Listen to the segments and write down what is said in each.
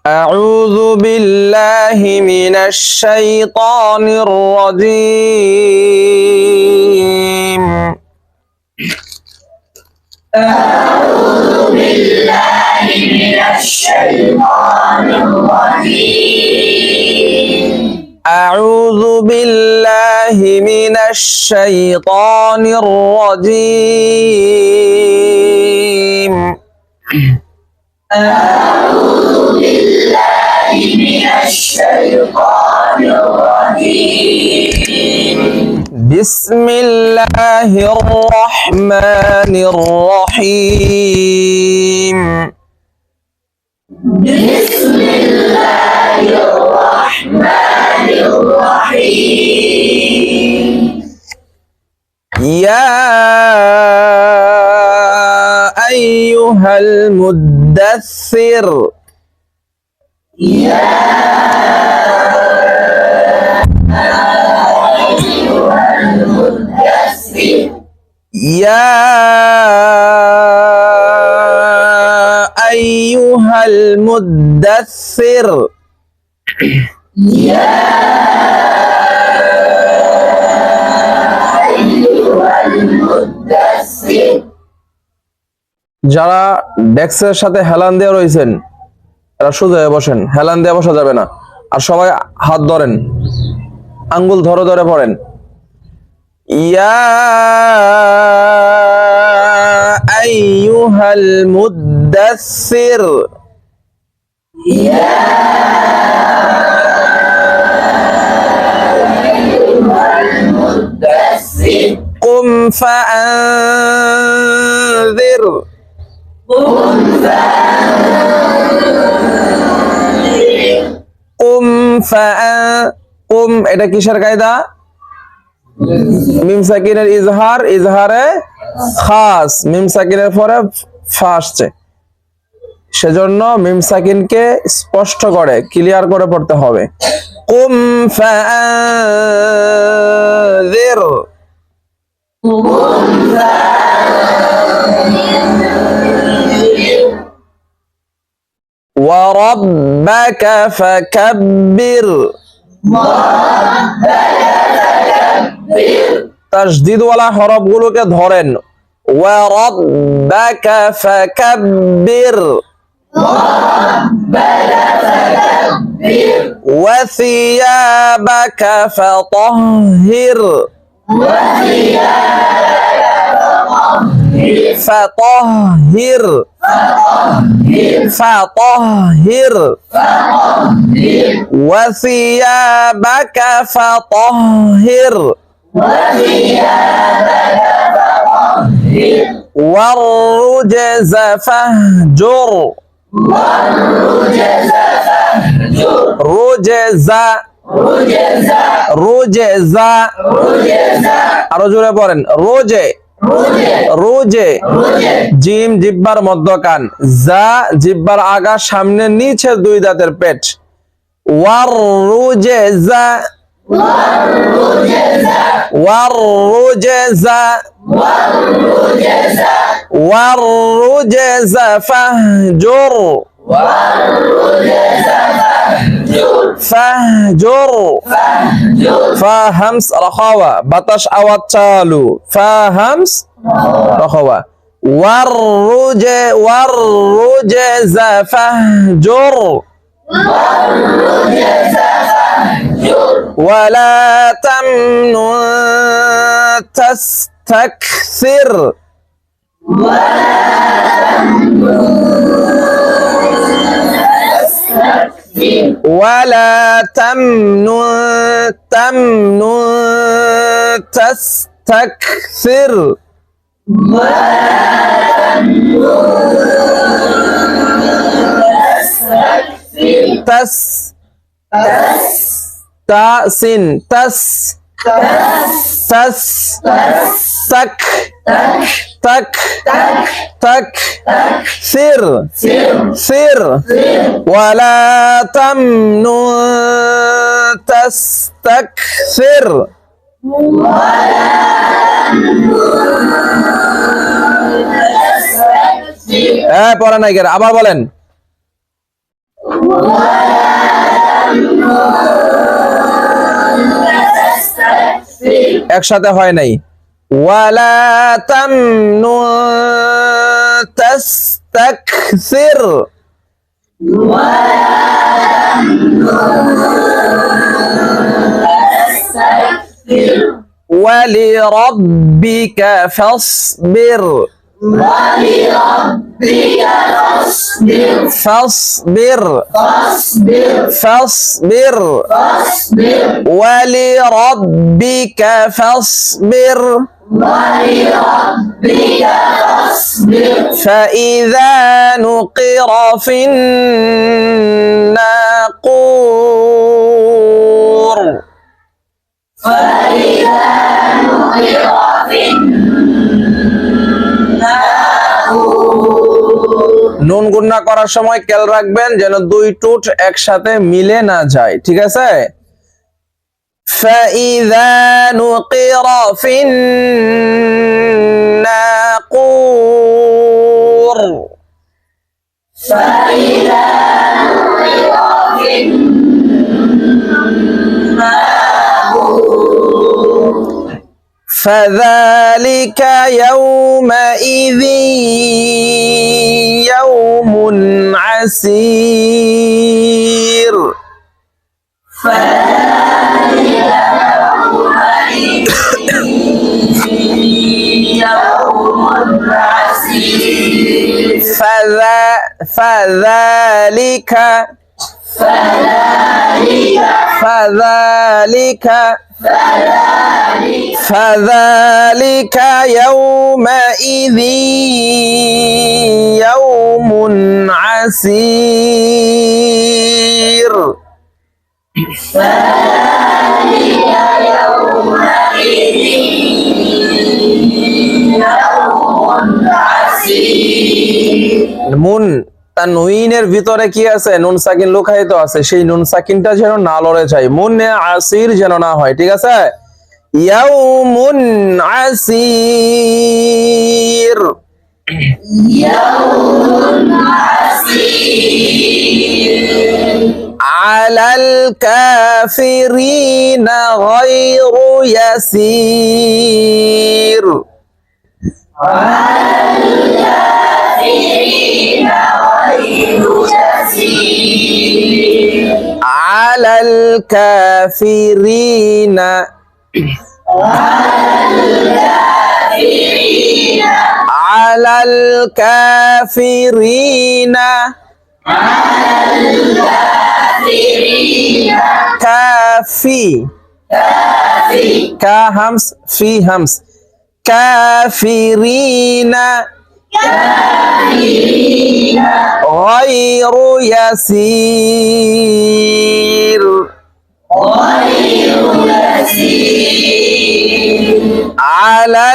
أعوذ بالله من الشيطان الرجيم. أعوذ بالله من الشيطان الرجيم. أعوذ بالله من الشيطان الرجيم. أعوذ بالله من الشيطان الرجيم. بسم الله الرحمن الرحيم. بسم الله الرحمن الرحيم. يا أيها المدثر. يا أيها المدثر. يا أيها المدثر. يا أيها المدثر. যারা ডেস্কের সাথে হেলান দিয়ে রয়েছেন তারা সোজা হয়ে বসেন, হেলান দিয়ে বসা যাবে না। আর সবাই হাত ধরেন, আঙ্গুল ধরে ধরে পড়েন। ইয়া আইয়ুহাল মুদ্দাসসির। يا أيها المدثر. قم فأنذر. قم فأنذر. قم এটা কিসের কায়দা? মিম সাকিনের ইজহারে খাস, মিম সাকিনের পরে ফা আসছে, সেজন্য মিম সাকিনকে স্পষ্ট করে ক্লিয়ার করে পড়তে হবে। কুম ফাআনযির। قم فأنذر. وربك فكبر. তাসদীদওয়ালা হরফগুলোকে ধরেন। وربك فكبر. وثيابك فطهر. فطهر. فطهر. وثيابك فطهر. والرجز فاهجر. رجز. رجز. আরো জোরে পড়েন। রোজে। রোজে। জিম জিব্বার মধ্যকান, জা জিব্বার আগা সামনে নিচে দুই দাঁতের পেট। ওয়ার রুজেজা। ওয়ার রুজেজা। ওয়ার রুজেজা ফাহজুর। ফাহজুর। ফাহামস রাখাওয়া, বাতাস আওয়াজ চালু। ফাহামস রাখাওয়া। ওয়ার রুজেজা ফাহজুর। ولا تمنن تستكثر. ولا تمنن تستكثر. تس تاسين تس تس تك تك تك سر سر. ولا تمنن تستكثر. পড়া নাই কেন, আবার বলেন। একসাথে হয় নাই ওয়ালা তামনুন তাস্তাকসির ولربك فاصبر فاصبر فاصبر ولربك فاصبر فإذا نقر في الناقور নুন গুণনা করার সময় খেয়াল রাখবেন যেন দুই টুট একসাথে মিলে না যায় ঠিক আছে فإذا نقر في الناقور فذلك يومئذ يوم عسير فذلك يومئذ يوم عسير মুন তানউইনের ভিতরে কি আছে নুন সাকিন লুকায়িত আছে সেই নুন সাকিনটা যেন না লড়ে যায় মুনে আসির যেন না হয় ঠিক আছে ইয়াউমুন আসির আলাল কাফিরিনা গায়রু ইয়াসির على الكافرين على الكافرين كافي كا همس في همس كافرين غير يسير على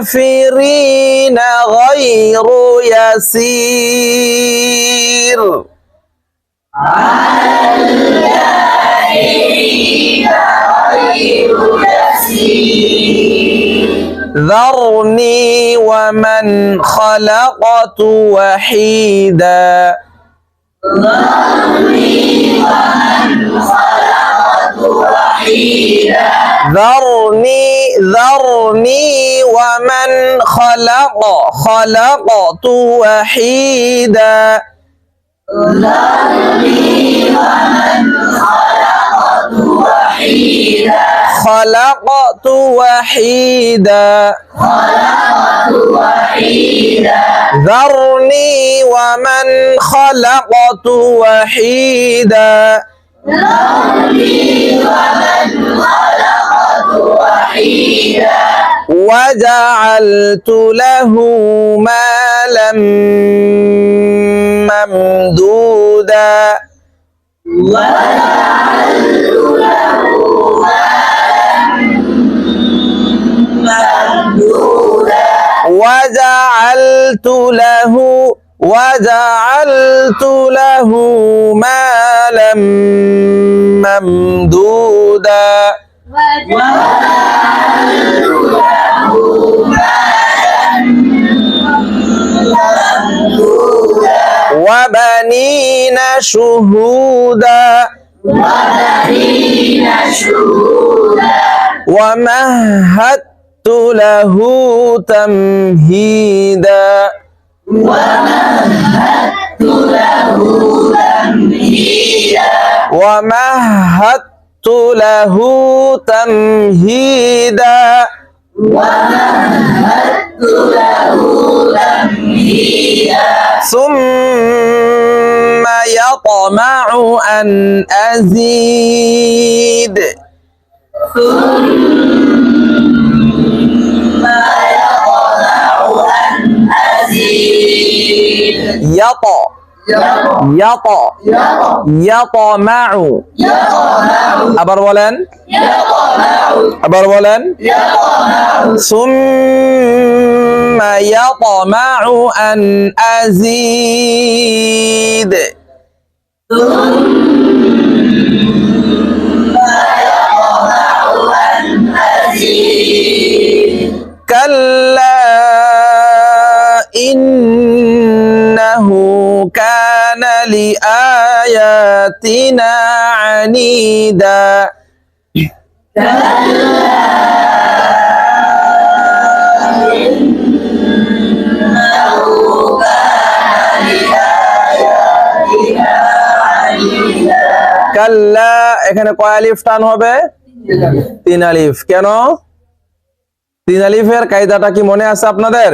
الكافرين غير يسير ذرني ومن خلقت وحيدا ذرني ومن خلقت وحيدا خلقت وحيدا ذرني ومن خلقت وحيدا وجعلت له مالا ممدودا وجعلت له مالا ممدودا وبنين شهودا وبنين شهودا ومهدت له تمهيدا ومهدت له تمهيدا ومهدت له تمهيدا ومهدت له تمهيدا ثم يطمع أن أزيد ثم يطمع أن أزيد يطمع আবার বলেন ثم يطمع أن أزيد كلا إنه كان لآياتنا عنيدا কাল্লা এখানে কয় আলিফ টান হবে? 3 আলিফ। কেন 3 আলিফের কায়দাটা কি মনে আছে আপনাদের?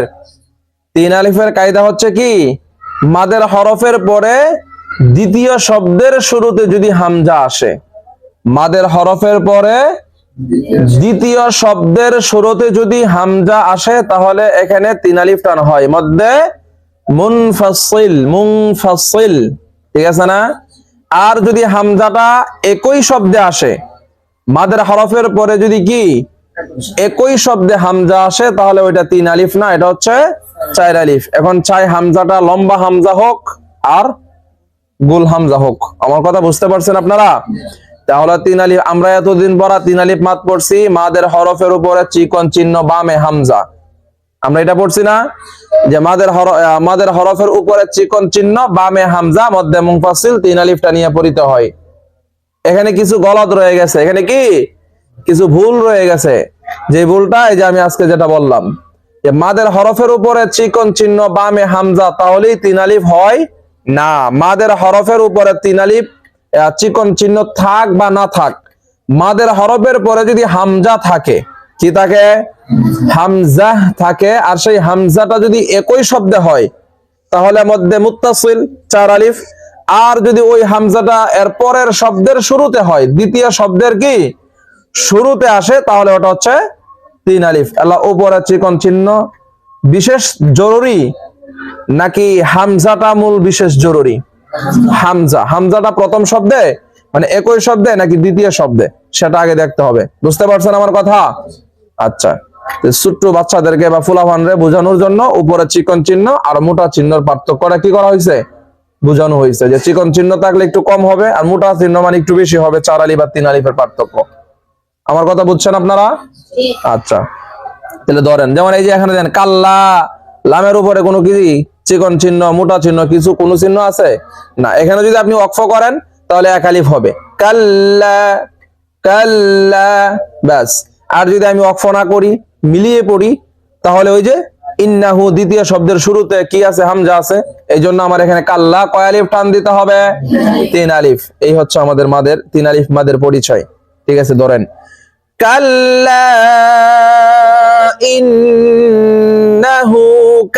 3 আলিফের কায়দা হচ্ছে কি, মাদের হরফের পরে দ্বিতীয় শব্দের শুরুতে যদি হামজা আসে, মাদের হরফের পরে দ্বিতীয় শব্দের শুরুতে যদি হামজা আসে তাহলে এখানে 3 আলিফ টান হয়, মধ্যে মুনফাসিল, ঠিক আছে না? আর যদি হামজাটা একই শব্দে আসে, মাদের হরফের পরে যদি কি একই শব্দে হামজা আসে তাহলে ওইটা 3 আলিফ না, এটা হচ্ছে 4 আলিফ। এখন চাই হামজাটা লম্বা হামজা হোক আর গোল হামজা হোক। আমার কথা বুঝতে পারছেন আপনারা? তাহলে 3 আলিফ, আমরা এতদিন পড়া 3 আলিফ মাদ পড়ছি, মাদের হরফের উপরে চিকন চিহ্ন বামে হামজা, আমরা এটা পড়ছি না যে মাদের হরফের উপরে চিকন চিহ্ন বামে হামজা মধ্যে মুনফাসিল 3 আলিফটা নিয়ে পড়িতে হয়। এখানে কিছু গলদ রয়ে গেছে, এখানে কি কিছু ভুল রয়ে গেছে। যে ভুলটা এই যে আমি আজকে যেটা বললাম যে মাদের হরফের উপরে চিকন চিহ্ন বামে হামজা, তাহলেই 3 আলিফ হয় না। মাদের হরফের উপরে 3 আলিফ চিকন চিহ্ন থাক বা না থাক, মাদের হরফের পরে যদি হামজা থাকে, কি থাকে? হামজা থাকে, আর সেই হামজাটা যদি একই শব্দে হয় তাহলে মধ্যে মুত্তাসিল 4 আলিফ। আর যদি ওই হামজাটা এর পরের শব্দের শুরুতে হয়, দ্বিতীয় শব্দের কি শুরুতে আসে, তাহলে ওটা হচ্ছে 3 আলিফ। আল্লাহ উপরে চিকন চিহ্ন বিশেষ জরুরি নাকি হামজাটা মূল বিশেষ জরুরি? হামজাটা প্রথম শব্দে মানে একই শব্দে নাকি দ্বিতীয় শব্দে, সেটা আগে দেখতে হবে। বুঝতে পারছেন আমার কথা? আচ্ছা, ছোট্ট বাচ্চাদেরকে বা ফুলাফানরে বোঝানোর জন্য উপরে চিকন চিহ্ন আর মোটা চিহ্নের পার্থক্যটা কি করা হয়েছে, বোঝানো হয়েছে যে চিকন চিহ্ন থাকলে একটু কম হবে আর মোটা চিহ্ন মানে একটু বেশি হবে, 4 আলিফ আর 3 আলিফের পার্থক্য। আমার কথা বুঝছেন আপনারা? আচ্ছা, তাহলে ধরেন যেমন এই যে এখানে দেন কাল্লা, লামের উপরে কোনো কি চিকন চিহ্ন মোটা চিহ্ন কিছু কোনো চিহ্ন আছে না। এখানে যদি আপনি ওয়াকফ করেন তাহলে 1 আলিফ হবে, কাল্লা কাল্লা, ব্যাস। আর যদি আমি ওয়াকফ না করি, মিলিয়ে পড়ি, তাহলে ওই যে ইন্নাহু দ্বিতীয় শব্দের শুরুতে কি আছে? হামজা আছে। এই জন্য আমার এখানে কাল্লা কয় আলিফ টান দিতে হবে? 3 আলিফ। এই হচ্ছে আমাদের মাদের 3 আলিফ মাদের পরিচয়। ঠিক আছে, ধরেন কাল্লা ইন্নাহু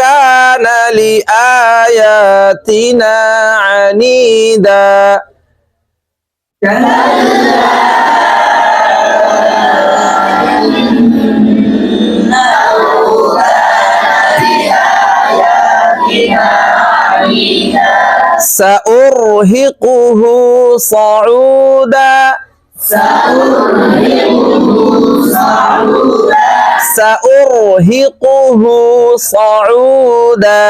কানা লিআয়াতিনা আনিদা। سأرهقه صعودا سأرهقه صعودا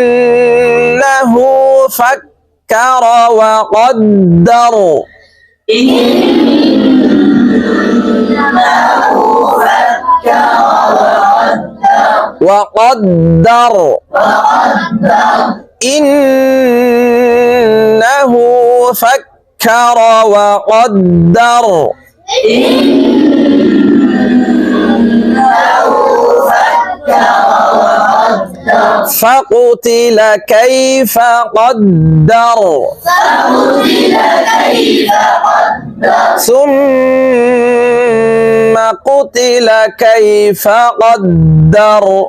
إنه فكر وقدر وقدر إنه فكر وقدر فقتل كيف قدر ثم قتل كيف قدر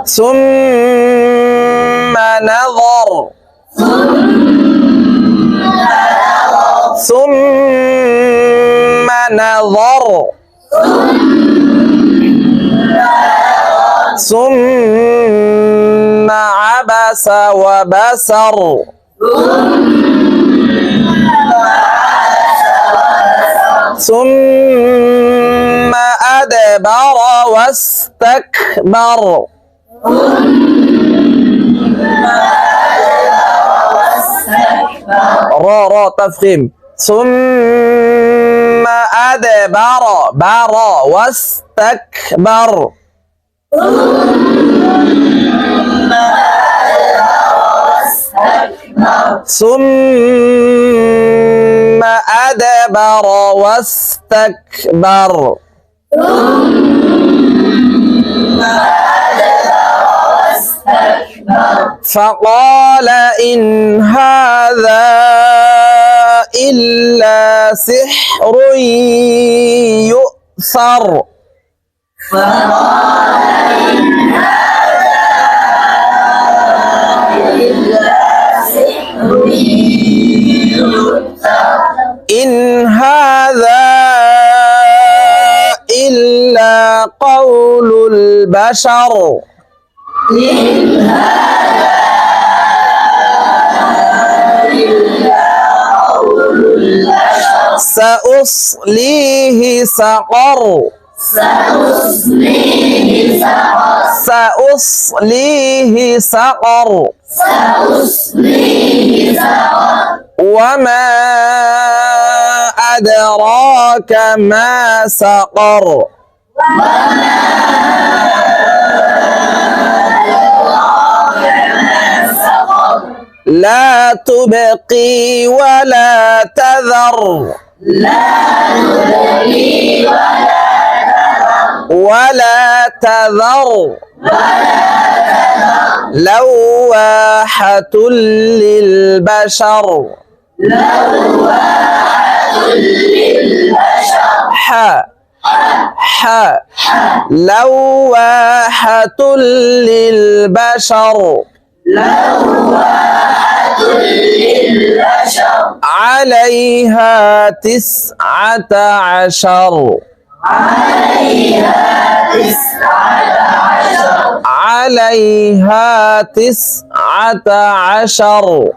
ثم نظر ثم نظر ثم عبس وبسر ثم أدبر واستكبر را تفخيم ثم أدبر بر واستكبر ثم أدبر واستكبر فقال إن هذا إلا سحر يؤثر إن هذا إلا قول البشر سأصليه سقر سأصليه سقر وما أدراك ما سقر لا تبقي ولا تذر ولا تذر لواحة للبشر لواحة للبشر عليها 19 عليها 19